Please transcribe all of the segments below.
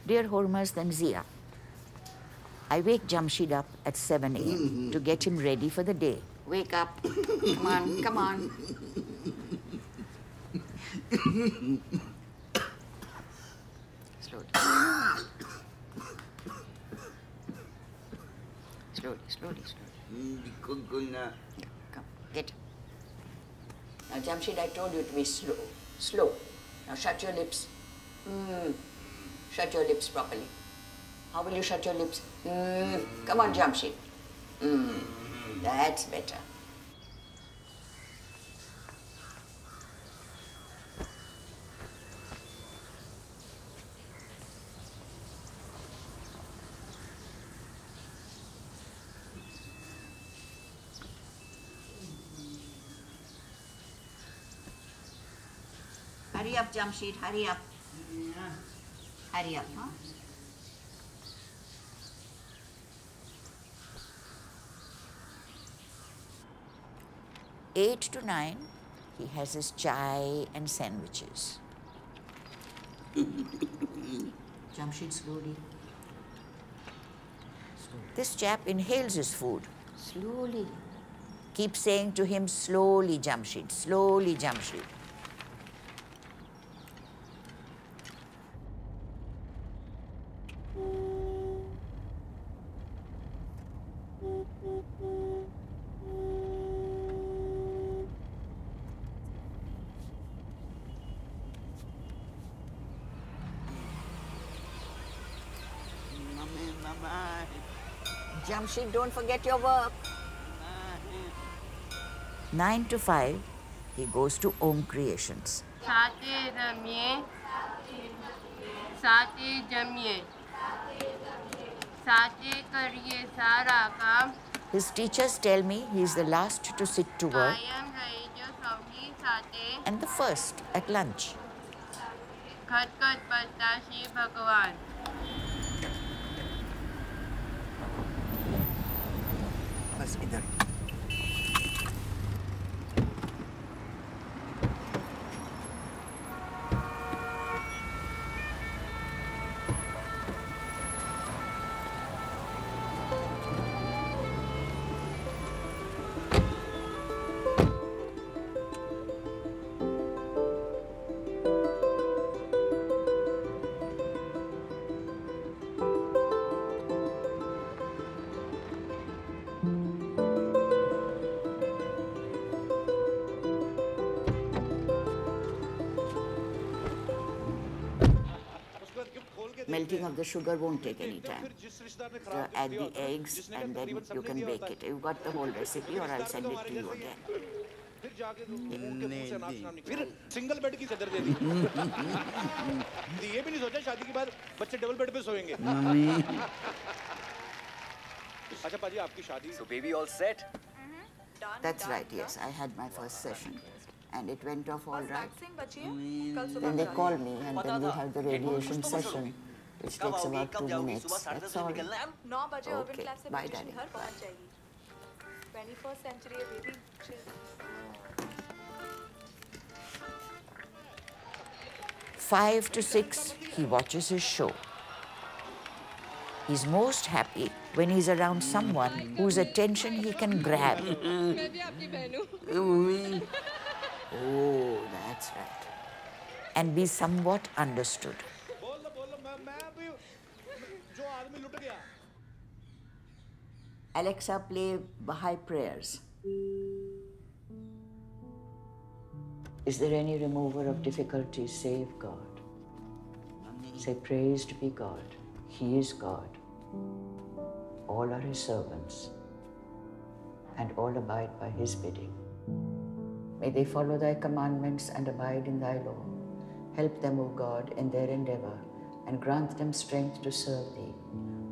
Dear Hormuz and Zia, I wake Jamshid up at 7 a.m. to get him ready for the day. Wake up. Come on, come on. Slowly. Slowly. Come, get up. Now, Jamshid, I told you to be slow. Slow. Now, shut your lips. Shut your lips properly. How will you shut your lips? Come on, Jamshid. That's better. Hurry up, Jamshid, hurry up. Hurry up, huh? Eight to 9, he has his chai and sandwiches. Jamshid, slowly. This chap inhales his food. Slowly. Keep saying to him, slowly, Jamshid, slowly, Jamshid. Jamshid, don't forget your work. 9 to 5, he goes to Om Creations. साथे रमिए, साथे जमिए, साथे करिए सारा काम. His teachers tell me he is the last to sit to work कायम रहे जो सभी साथे. and the first at lunch. खटखट बजता श्री भगवान. बस इधर. Melting of the sugar won't take any time. So add the eggs and then you can bake it. You've got the whole recipe or I'll send it to you again. फिर single bed की चादर दे दी. ये भी नहीं सोचा शादी के बाद बच्चे डबल बेड पे सोएंगे. अच्छा पाजी आपकी शादी. So baby all set? That's right, yes. I had my first session and it went off all right. Then they call me and then we have the radiation session, which takes about 2 minutes. That's all. Okay, bye daddy. 21st century है baby. 5 to 6, he watches his show. He's most happy when he's around someone whose attention he can grab. Oh, that's right. And be somewhat understood. Alexa, play Baha'i prayers. Is there any remover of difficulties save God? Say, praised be God. He is God. All are his servants, and all abide by his bidding. May they follow thy commandments and abide in thy law. Help them, O God, in their endeavor, and grant them strength to serve thee.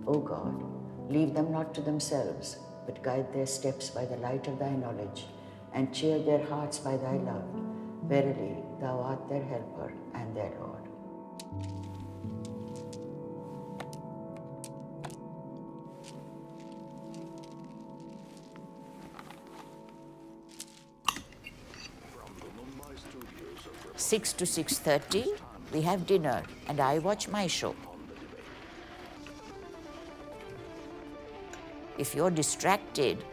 O God, leave them not to themselves, but guide their steps by the light of thy knowledge, and cheer their hearts by thy love. Verily, thou art their helper and their Lord. Six to 6:30, we have dinner and I watch my show. If you're distracted,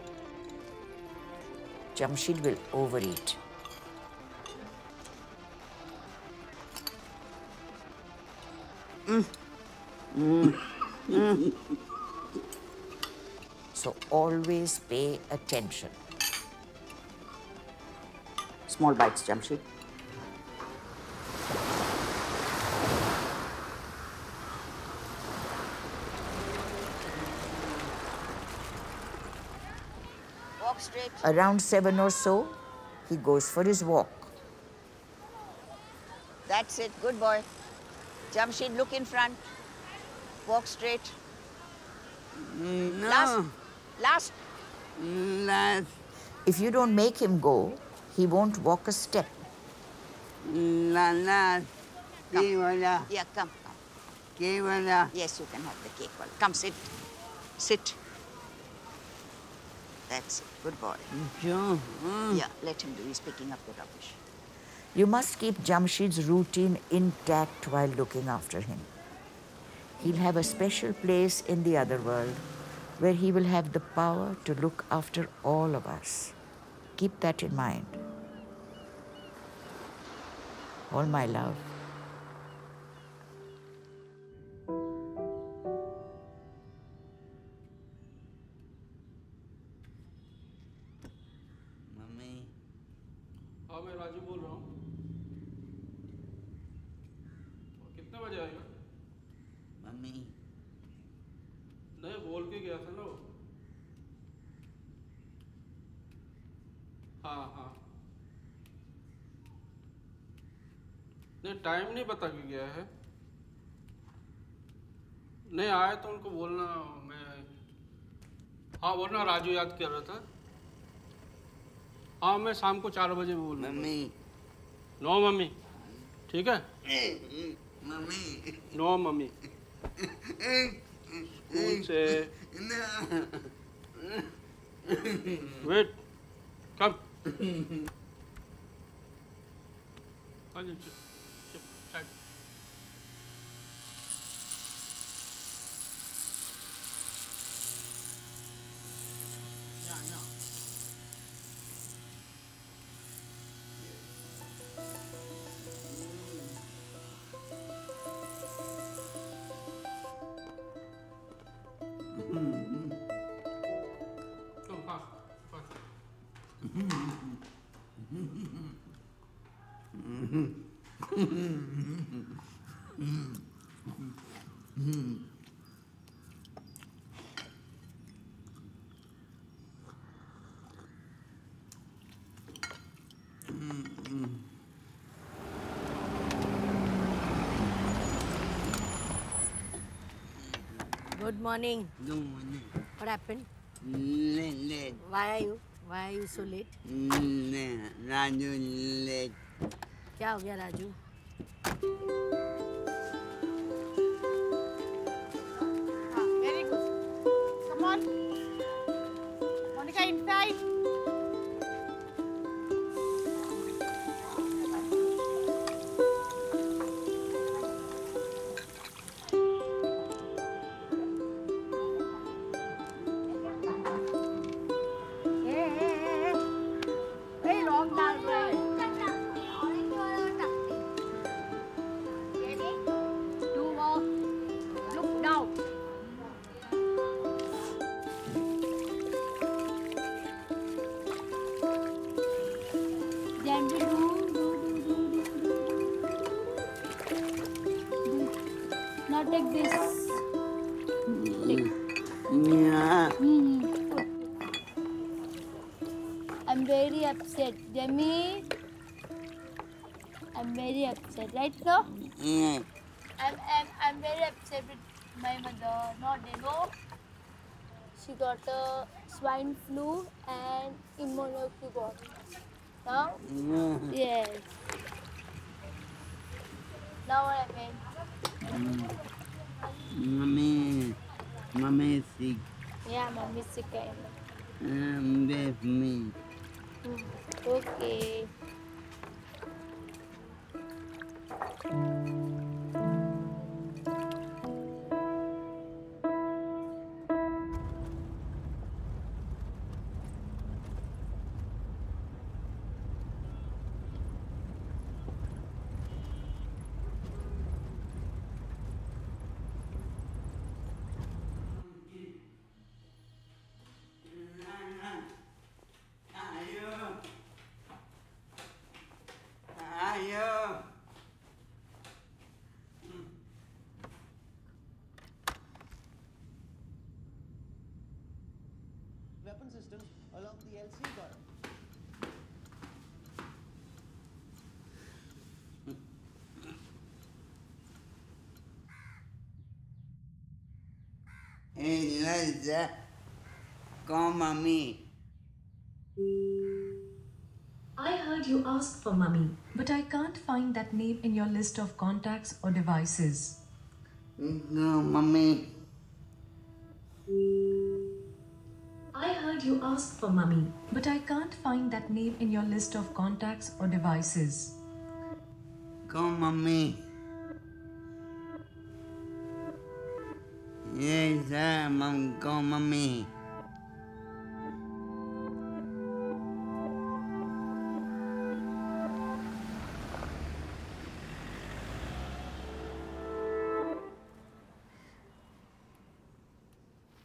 Jamshid will overeat. So always pay attention. Small bites, Jamshid. Walk straight. Around 7 or so, he goes for his walk. That's it. Good boy. Jamshid, look in front. Walk straight. No. Last. Last. If you don't make him go, he won't walk a step. Last. Cake wala. Yeah, come. Cake wala. Yes, you can have the cake. Come, sit. Sit. That's it. Good boy. Yeah, let him do. He's picking up the rubbish. You must keep Jamshid's routine intact while looking after him. He'll have a special place in the other world where he will have the power to look after all of us. Keep that in mind. All my love. Mummy हाँ मैं राजू बोल रहा हूँ कितने बजे आएगा mummy नहीं बोल के गया था ना वो हाँ हाँ नहीं टाइम नहीं बता के गया है नहीं आए तो उनको बोलना मैं हाँ बोलना राजू याद कर रहा था हाँ मैं शाम को 4 बजे बोल मम्मी नो मम्मी ठीक है मम्मी नो मम्मी स्कूल से wait come Good morning. Good morning. What happened? Late. Why are you so late? Raju late. क्या हो गया Raju? Very good. Come on. Monica, inside. Hey, long time. Do walk. Look down. Then we do. Now take this. Yeah. I'm very upset, Demi. I'm very upset, right, sir? Yeah. I'm very upset with my mother. No, they know she got a swine flu and immunity got. Now, yes. Now what happened? Mommy is sick. Yeah, mommy's sick. With me. Okay. systems along the LC current. Hey, Liza, call mommy. I heard you ask for mummy, but I can't find that name in your list of contacts or devices. No, mommy. I heard you ask for mummy, but I can't find that name in your list of contacts or devices. Call mommy. Yes, mom, call mommy.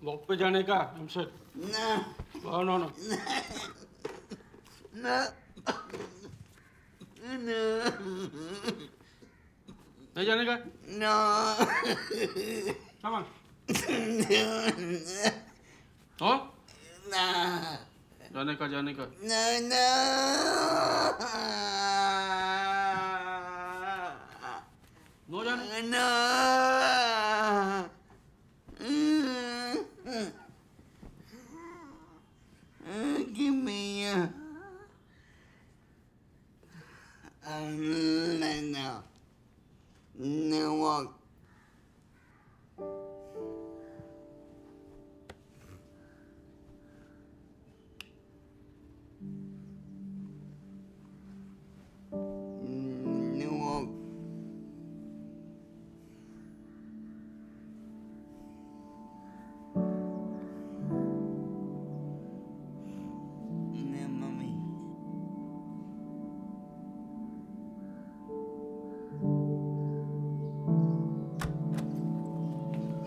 Walk पे जाने का हमसे No. No no No. No. नहीं जाने का No. सामान हो No. जाने का No, no. नो जाने No. Give me no. No walk. No walk. No, mommy.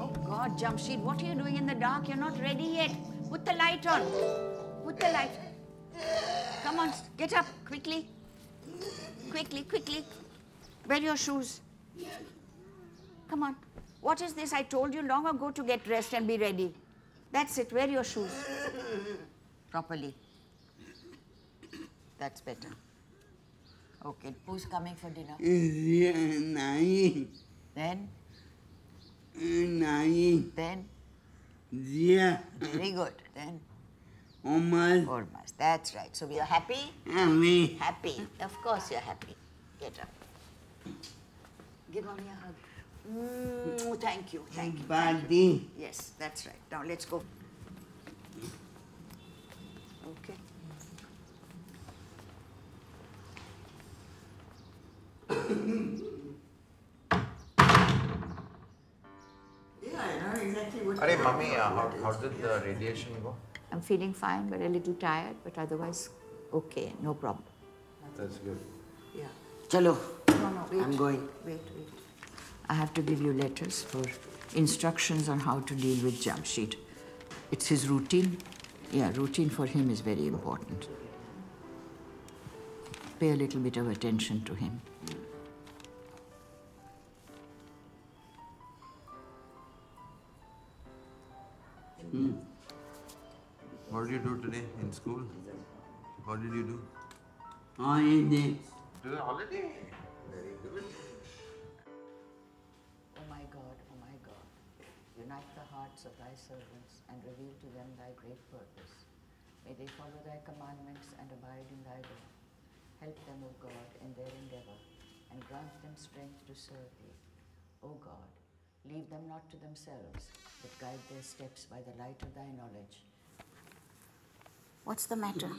Oh God, Jamshid, what are you doing in the dark? You're not ready yet. Put the light on. Put the light. Come on, get up quickly. Quickly, quickly. Wear your shoes. Come on. What is this? I told you long ago to get dressed and be ready. That's it. Wear your shoes. Properly. That's better. Okay, who's coming for dinner? Yeah, nine. Then? Nine. Then? Yeah. Very good. Then? Almost. Almost. That's right. So we are happy? Mommy. Happy. Of course you're happy. Get up. Give mommy a hug. Thank you. Thank you. Body. Yes, that's right. Now let's go. Okay. Yeah, I know exactly what. Arey, mummy, how did the radiation go? I'm feeling fine, but a little tired, but otherwise okay, no problem. That's good. Yeah. Chalo. No, wait. I'm going. Wait. I have to give you letters for instructions on how to deal with Jamshid. It's his routine. Yeah, routine for him is very important. Pay a little bit of attention to him. What did you do today in school? What did you do? Holiday. To the holiday. Very good. Oh my God, unite the hearts of thy servants and reveal to them thy great purpose. May they follow thy commandments and abide in thy law. Help them, O God, in their endeavor and grant them strength to serve thee. O God, leave them not to themselves, but guide their steps by the light of thy knowledge. What's the matter?